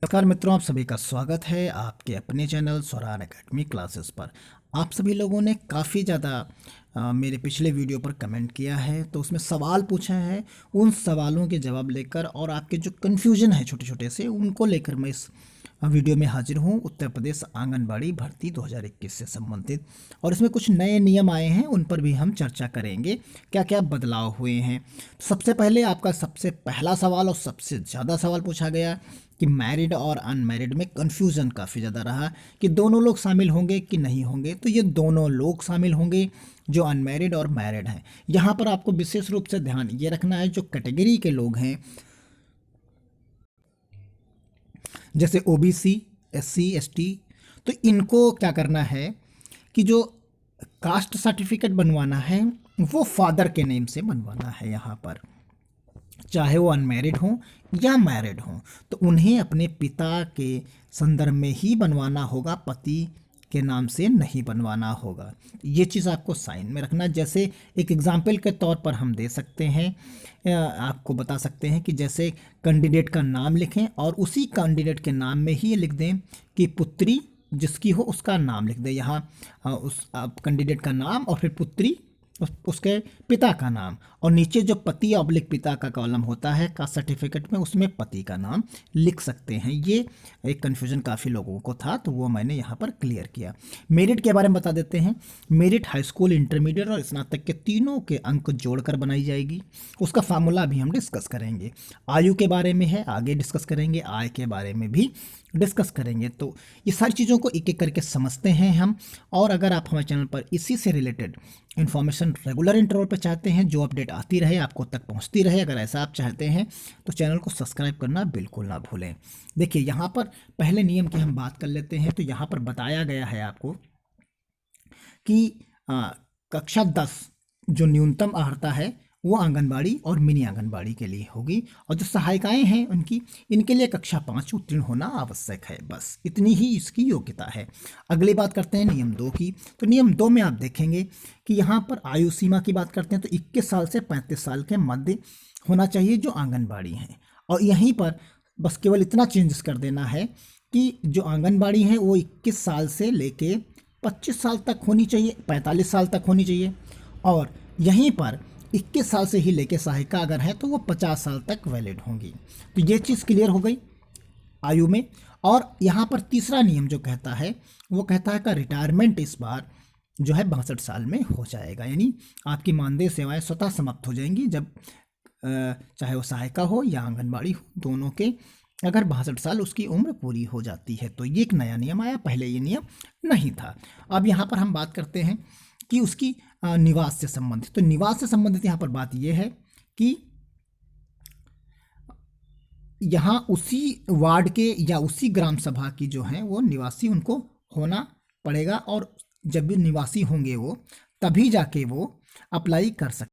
नमस्कार मित्रों, आप सभी का स्वागत है आपके अपने चैनल स्वरान एकेडमी क्लासेस पर। आप सभी लोगों ने काफ़ी ज़्यादा मेरे पिछले वीडियो पर कमेंट किया है, तो उसमें सवाल पूछा है। उन सवालों के जवाब लेकर और आपके जो कन्फ्यूजन है छोटे छोटे से, उनको लेकर मैं इस वीडियो में हाजिर हूँ। उत्तर प्रदेश आंगनबाड़ी भर्ती 2021 से संबंधित, और इसमें कुछ नए नियम आए हैं, उन पर भी हम चर्चा करेंगे, क्या क्या बदलाव हुए हैं। सबसे पहले आपका सबसे पहला सवाल और सबसे ज़्यादा सवाल पूछा गया कि मैरिड और अनमैरिड में कन्फ्यूज़न काफ़ी ज़्यादा रहा कि दोनों लोग शामिल होंगे कि नहीं होंगे। तो ये दोनों लोग शामिल होंगे, जो अनमैरिड और मैरिड हैं। यहाँ पर आपको विशेष रूप से ध्यान ये रखना है, जो कैटेगरी के लोग हैं जैसे ओबीसी, एससी, एसटी, तो इनको क्या करना है कि जो कास्ट सर्टिफिकेट बनवाना है वो फादर के नेम से बनवाना है। यहाँ पर चाहे वो अनमैरिड हों या मैरिड हों, तो उन्हें अपने पिता के संदर्भ में ही बनवाना होगा, पति के नाम से नहीं बनवाना होगा। ये चीज़ आपको साइन में रखना। जैसे एक एग्जाम्पल के तौर पर हम दे सकते हैं, आपको बता सकते हैं कि जैसे कैंडिडेट का नाम लिखें और उसी कैंडिडेट के नाम में ही ये लिख दें कि पुत्री जिसकी हो उसका नाम लिख दें। यहाँ उस कैंडिडेट का नाम और फिर पुत्री उसके पिता का नाम, और नीचे जो पति ऑब्लिक पिता का कॉलम होता है कास्ट सर्टिफिकेट में, उसमें पति का नाम लिख सकते हैं। ये एक कन्फ्यूजन काफ़ी लोगों को था, तो वो मैंने यहाँ पर क्लियर किया। मेरिट के बारे में बता देते हैं। मेरिट हाई स्कूल, इंटरमीडिएट और स्नातक के तीनों के अंक जोड़कर बनाई जाएगी। उसका फार्मूला भी हम डिस्कस करेंगे। आयु के बारे में है, आगे डिस्कस करेंगे। आय के बारे में भी डिस्कस करेंगे। तो ये सारी चीज़ों को एक एक करके समझते हैं हम। और अगर आप हमारे चैनल पर इसी से रिलेटेड इन्फॉर्मेशन रेगुलर इंटरवल पर चाहते हैं, जो अपडेट आती रहे, आपको तक पहुंचती रहे, अगर ऐसा आप चाहते हैं तो चैनल को सब्सक्राइब करना बिल्कुल ना भूलें। देखिए, यहाँ पर पहले नियम की हम बात कर लेते हैं। तो यहाँ पर बताया गया है आपको कि कक्षा 10 जो न्यूनतम अर्हता है वो आंगनबाड़ी और मिनी आंगनबाड़ी के लिए होगी, और जो सहायिकाएं हैं उनकी, इनके लिए कक्षा 5 उत्तीर्ण होना आवश्यक है। बस इतनी ही इसकी योग्यता है। अगली बात करते हैं नियम 2 की। तो नियम 2 में आप देखेंगे कि यहाँ पर आयु सीमा की बात करते हैं, तो 21 साल से 35 साल के मध्य होना चाहिए जो आंगनबाड़ी हैं। और यहीं पर बस केवल इतना चेंजेस कर देना है कि जो आंगनबाड़ी है वो 21 साल से लेके 25 साल तक होनी चाहिए, 45 साल तक होनी चाहिए। और यहीं पर 21 साल से ही लेके सहायिका अगर है तो वो 50 साल तक वैलिड होंगी। तो ये चीज़ क्लियर हो गई आयु में। और यहाँ पर तीसरा नियम जो कहता है वो कहता है कि रिटायरमेंट इस बार जो है 62 साल में हो जाएगा, यानी आपकी मानदेय सेवाएं स्वतः समाप्त हो जाएंगी जब चाहे वो सहायिका हो या आंगनबाड़ी हो, दोनों के अगर 62 साल उसकी उम्र पूरी हो जाती है। तो ये एक नया नियम आया, पहले ये नियम नहीं था। अब यहाँ पर हम बात करते हैं कि उसकी निवास से संबंधित। तो निवास से संबंधित यहाँ पर बात यह है कि यहाँ उसी वार्ड के या उसी ग्राम सभा की जो है वो निवासी उनको होना पड़ेगा, और जब भी निवासी होंगे वो तभी जाके वो अप्लाई कर सकते।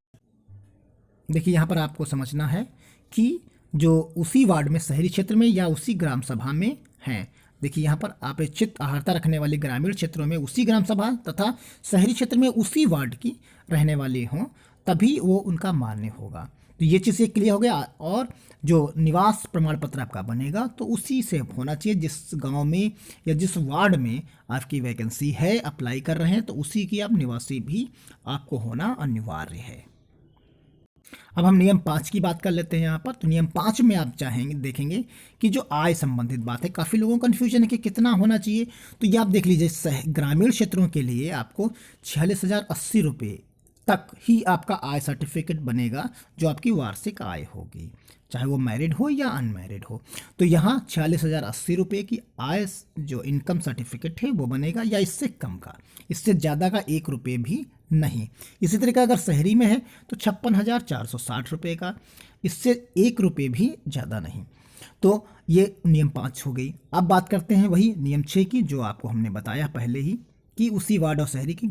देखिए, यहाँ पर आपको समझना है कि जो उसी वार्ड में, शहरी क्षेत्र में या उसी ग्राम सभा में हैं। देखिए, यहाँ पर अपेक्षित अर्हता रखने वाले ग्रामीण क्षेत्रों में उसी ग्राम सभा तथा शहरी क्षेत्र में उसी वार्ड की रहने वाली हों, तभी वो उनका मान्य होगा। तो ये चीज़ ये क्लियर हो गया। और जो निवास प्रमाण पत्र आपका बनेगा तो उसी से होना चाहिए, जिस गांव में या जिस वार्ड में आपकी वैकेंसी है, अप्लाई कर रहे हैं, तो उसी की आप निवासी भी आपको होना अनिवार्य है। अब हम नियम 5 की बात कर लेते हैं यहाँ पर। तो नियम 5 में आप चाहेंगे देखेंगे कि जो आय संबंधित बात है, काफ़ी लोगों को कन्फ्यूजन है कि कितना होना चाहिए। तो ये आप देख लीजिए, ग्रामीण क्षेत्रों के लिए आपको 46,080 रुपये तक ही आपका आय सर्टिफिकेट बनेगा, जो आपकी वार्षिक आय होगी, चाहे वो मैरिड हो या अनमैरिड हो। तो यहाँ 46,080 रुपये की आय जो इनकम सर्टिफिकेट है वो बनेगा, या इससे कम का, इससे ज़्यादा का 1 रुपये भी नहीं। इसी तरीके अगर शहरी में है तो 56,460 रुपये का, इससे 1 रुपये भी ज़्यादा नहीं। तो ये नियम 5 हो गई। अब बात करते हैं वही नियम 6 की, जो आपको हमने बताया पहले ही कि उसी वार्ड और शहरी की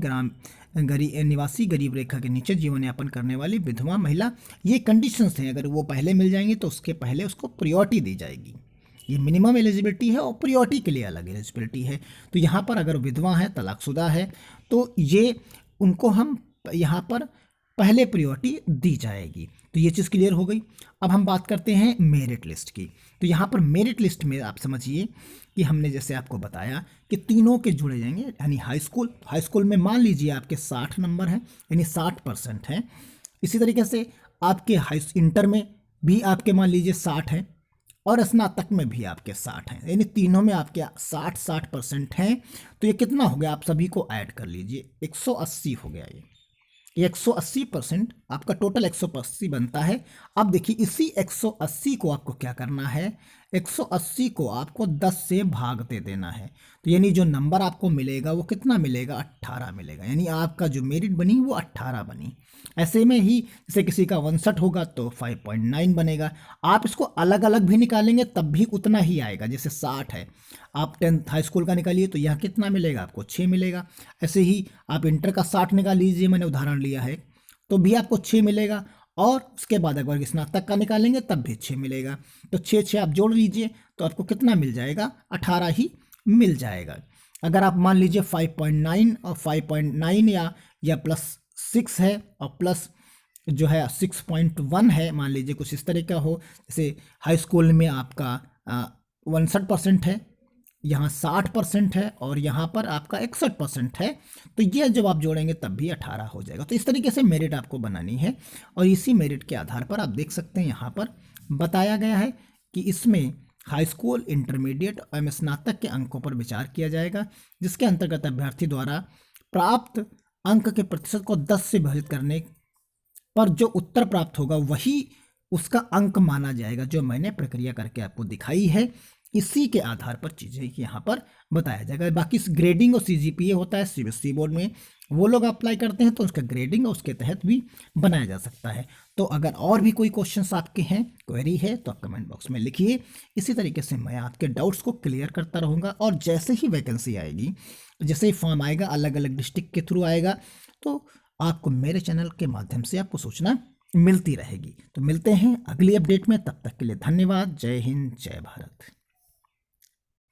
निवासी गरीब रेखा के नीचे जीवन यापन करने वाली विधवा महिला, ये कंडीशंस हैं। अगर वो पहले मिल जाएंगे तो उसके पहले उसको प्रायोरिटी दी जाएगी। ये मिनिमम एलिजिबिलिटी है और प्रायोरिटी के लिए अलग एलिजिबिलिटी है। तो यहाँ पर अगर विधवा है, तलाकशुदा है, तो ये उनको हम यहाँ पर पहले प्रायोरिटी दी जाएगी। तो ये चीज़ क्लियर हो गई। अब हम बात करते हैं मेरिट लिस्ट की। तो यहाँ पर मेरिट लिस्ट में आप समझिए कि हमने जैसे आपको बताया कि तीनों के जुड़े जाएंगे, यानी हाई स्कूल में मान लीजिए आपके 60 नंबर हैं, यानी 60% हैं। इसी तरीके से आपके हाई इंटर में भी आपके मान लीजिए 60 हैं, और स्नातक में भी आपके 60 हैं, यानी तीनों में आपके 60% हैं। तो ये कितना हो गया, आप सभी को ऐड कर लीजिए, 180 हो गया। ये 180% आपका टोटल 180 बनता है। अब देखिए इसी 180 को आपको क्या करना है, 180 को आपको 10 से भाग दे देना है। तो यानी जो नंबर आपको मिलेगा वो कितना मिलेगा, 18 मिलेगा। यानी आपका जो मेरिट बनी वो 18 बनी। ऐसे में ही जैसे किसी का 61 होगा तो 5.9 बनेगा। आप इसको अलग अलग भी निकालेंगे तब भी उतना ही आएगा। जैसे 60 है, आप 10th हाई स्कूल का निकालिए तो यह कितना मिलेगा, आपको 6 मिलेगा। ऐसे ही आप इंटर का 60 निकाल लीजिए, मैंने उदाहरण लिया है, तो भी आपको 6 मिलेगा। और उसके बाद अगर स्नातक का निकालेंगे तब भी 6 मिलेगा। तो 6 आप जोड़ लीजिए तो आपको कितना मिल जाएगा, 18 ही मिल जाएगा। अगर आप मान लीजिए 5.9 और 5.9 या +6 है और प्लस जो है 6.1 है, मान लीजिए कुछ इस तरह का हो। जैसे हाई स्कूल में आपका 61% है, यहाँ 60% है और यहाँ पर आपका 61% है। तो ये जब आप जोड़ेंगे तब भी 18 हो जाएगा। तो इस तरीके से मेरिट आपको बनानी है, और इसी मेरिट के आधार पर आप देख सकते हैं यहाँ पर बताया गया है कि इसमें हाई स्कूल, इंटरमीडिएट और स्नातक के अंकों पर विचार किया जाएगा, जिसके अंतर्गत अभ्यर्थी द्वारा प्राप्त अंक के प्रतिशत को 10 से विभाजित करने पर जो उत्तर प्राप्त होगा वही उसका अंक माना जाएगा, जो मैंने प्रक्रिया करके आपको दिखाई है। इसी के आधार पर चीज़ें यहाँ पर बताया जाएगा। बाकी ग्रेडिंग और सीजीपीए होता है सीबीएसई बोर्ड में, वो लोग अप्लाई करते हैं तो उसका ग्रेडिंग और उसके तहत भी बनाया जा सकता है। तो अगर और भी कोई क्वेश्चंस आपके हैं, क्वेरी है, तो आप कमेंट बॉक्स में लिखिए। इसी तरीके से मैं आपके डाउट्स को क्लियर करता रहूँगा, और जैसे ही वैकेंसी आएगी, जैसे ही फॉर्म आएगा, अलग अलग डिस्ट्रिक्ट के थ्रू आएगा, तो आपको मेरे चैनल के माध्यम से आपको सूचना मिलती रहेगी। तो मिलते हैं अगली अपडेट में, तब तक के लिए धन्यवाद। जय हिंद, जय भारत।